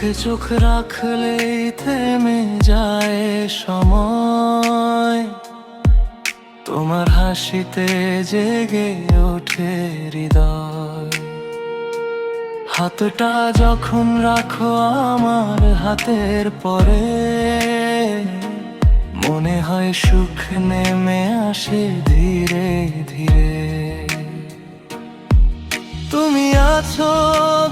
চোখে চোখ রাখলেই থেমে যায় সময়, তোমার হাসিতে জেগে ওঠে হৃদয়। হাতটা যখন রাখো আমার হাতের পরে, মনে হয় সুখ নেমে আসে ধীরে ধীরে। তুমি আছো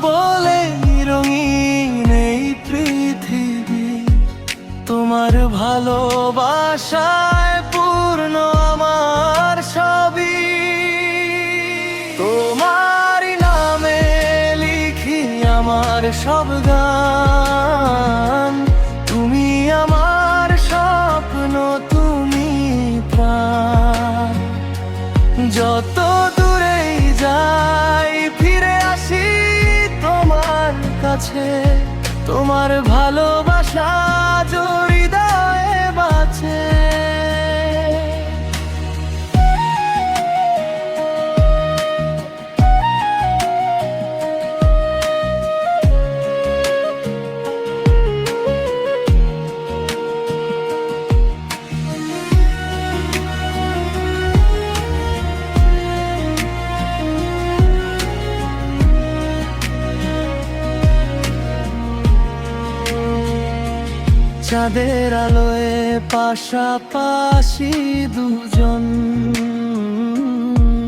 বলে রঙিন এই পৃথিবী, তোমার ভালোবাসায় পূর্ণ আমার সবই। তোমার নামে লিখি আমার সব গান, তুমি আমার স্বপ্ন, তুমি প্রাণ। যত দূরেই যাই ফিরে আসি তোমার কাছে, তোমার ভালোবাসা হৃদয়ে বাঁচে। চাঁদের আলোয় পাশাপাশি দুজন,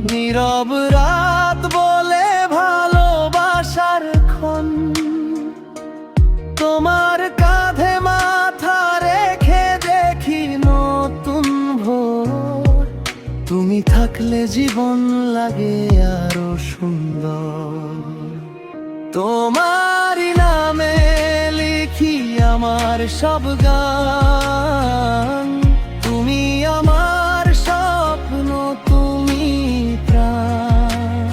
নীরব রাত বলে ভালোবাসার ক্ষণ। তোমার কাঁধে মাথা রেখে দেখি নতুন ভোর, তুমি থাকলে জীবন লাগে আরো সুন্দর। তোমার নামে লিখি আমার সব গান, তুমি আমার স্বপ্ন, তুমি প্রাণ।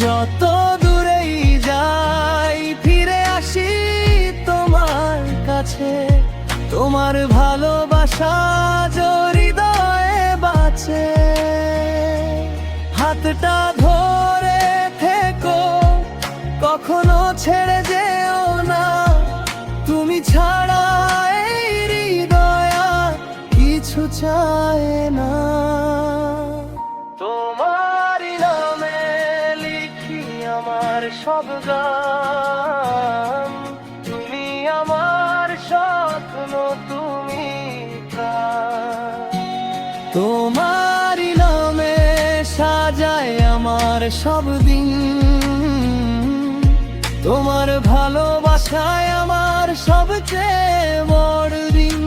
যত দূরেই যাই ফিরে আসি তোমার কাছে, তোমার ভালোবাসা হৃদয়ে বাঁচে। হাতটা ধরে থেকো, কখনো ছেড়ে যেও না, তুমি ছাড়া এই হৃদয় কিছু চায় না। তোমার নামে লিখি আমার সব গান, তুমি আমার স্বপ্ন, তুমি প্রাণ। তোমার নামে সাজায় আমার সব দিন, তোমার ভালোবাসায় আমার সবচেয়ে বড় দিন।